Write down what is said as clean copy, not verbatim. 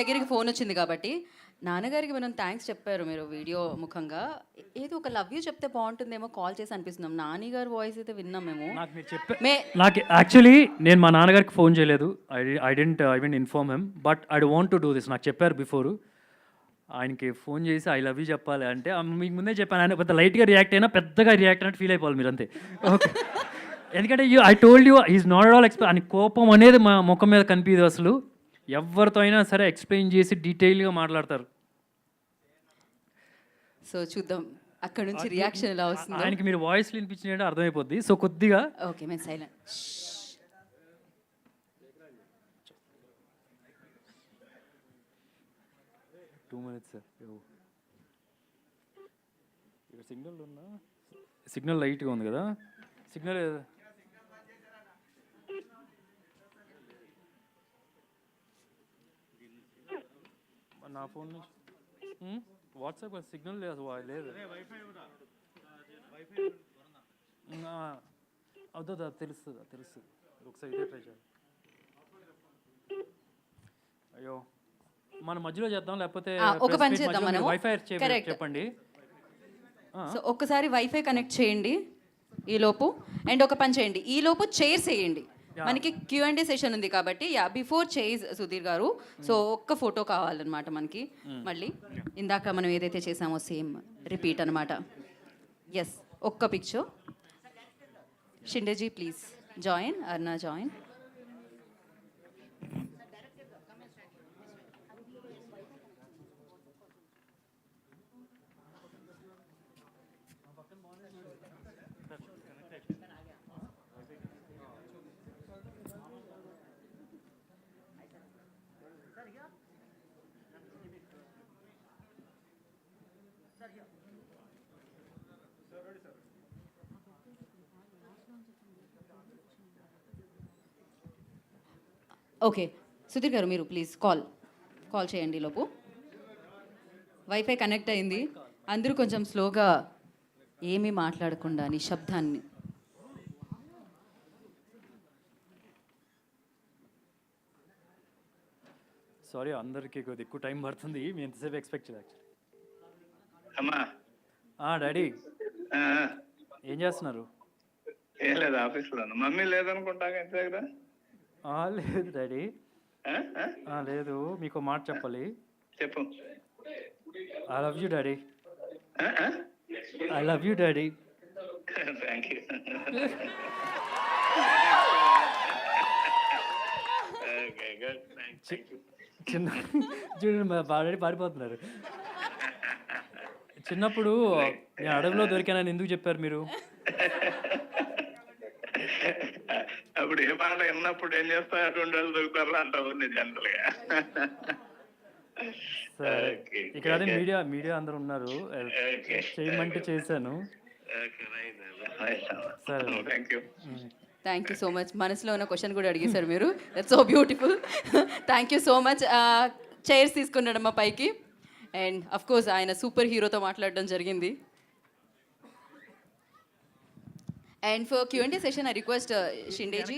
దగ్గరికి ఫోన్ వచ్చింది కాబట్టి నాన్నగారికి మనం థ్యాంక్స్ చెప్పారు మీరు వీడియో ముఖంగా. ఏదో ఒక లవ్ యూ చెప్తే బాగుంటుందేమో కాల్ చేసి అనిపిస్తున్నాం. నాని గారి వాయిస్ అయితే విన్నాం మేము. నాకు మీరు చెప్పే మే నాకు యాక్చువల్లీ నేను మా నాన్నగారికి ఫోన్ చేయలేదు. I didn't inform him, but I want to do this. నాకు చెప్పారు బిఫోరు. ఆయనకి ఫోన్ చేసి ఐ లవ్ యూ చెప్పాలి అంటే మీకు ముందే చెప్పాను. ఆయన పెద్ద లైట్గా రియాక్ట్ అయినా పెద్దగా రియాక్ట్ అయినట్టు ఫీల్ అయిపోవాలి మీరు అంతే. ఓకే, ఎందుకంటే I told you is not all ఆయన కోపం అనేది మా ముఖం మీద కనిపించదు అసలు. ఎవరితో అయినా సరే ఎక్స్ప్లెయిన్ చేసి డీటెయిల్గా మాట్లాడతారు. సో చూద్దాం అక్కడ నుంచి రియాక్షన్ ఎలా వస్తుందో. ఆయనకి మీరు వాయిస్ వినిపించినట్టు అర్థమైపోద్ది. సో కొద్దిగా ఓకే, మేము సైలెంట్. 2 minutes sir. ఇక్కడ సిగ్నల్ ఉన్నా, సిగ్నల్ లైట్గా ఉంది కదా, సిగ్నల్ నా ఫోన్ నుంచి వాట్సాప్ సిగ్నల్ లేదు, లేదు. అవుతుందా? తెలుస్తుంది తెలుస్తుంది. ఒకసారి ఇదే ట్రై చేయాలి. అయ్యో, మన మధ్యలో చేద్దాం, లేకపోతే ఒక పని చేద్దాం మనం. వైఫై చెప్పండి. సో ఒక్కసారి వైఫై కనెక్ట్ చేయండి ఈ లోపు. అండ్ ఒక పని చేయండి, ఈ లోపు చైర్స్ వేయండి. మనకి Q&A సెషన్ ఉంది కాబట్టి బిఫోర్ చైర్స్ సుధీర్ గారు. సో ఒక్క ఫోటో కావాలన్నమాట మనకి. మళ్ళీ ఇందాక మనం ఏదైతే చేసామో సేమ్ రిపీట్ అనమాట. ఎస్, ఒక్క picture. Shindeji please join. Arna join. Okay Sudheer గారు మీరు ప్లీజ్ కాల్ చేయండి లోపు. వైఫై కనెక్ట్ అయింది. అందరూ కొంచెం స్లోగా, ఏమీ మాట్లాడకుండా నిశ్శబ్దాన్ని. సారీ, అందరికీ కొద్దిగా ఎక్కువ టైం పడుతుంది. మీ ఎంతసేపు ఎక్స్పెక్ట్ చేయదు యాక్చువల్లీ. అమ్మా, డాడీ ఏం చేస్తున్నారు? ఏం లేదు, ఆఫీస్లో. మమ్మీ లేదనుకుంటా ఇంటి దగ్గర. లేదు డాడీ, లేదు. మీకు మాట చెప్పాలి. చెప్పు. I love you daddy. I love you daddy. Thank you. చిన్న చూడండి, డాడీ పారిపోతున్నారు. చిన్నప్పుడు నేను అడవిలో దొరికానని ఎందుకు చెప్పారు మీరు? అప్పుడు ఏ మాట విన్నప్పుడు ఏం చేస్తా, 2 రోజులు దొరుకుతారు అంటావు జనరల్ గా. సరే, ఇక్కడ అదే మీడియా అందరూ ఉన్నారు, చేయమంటే చేశాను. సరే, థ్యాంక్ యూ సో మచ్. మనసులో ఉన్న క్వశ్చన్ కూడా అడిగేశారు మీరు. That's so beautiful. Thank you so much. Chairs తీసుకున్నాడమ్మా పైకి. అండ్ అఫ్ కోర్స్ ఆయన సూపర్ హీరోతో మాట్లాడడం జరిగింది. And for Q&A session I request షిండేజీ.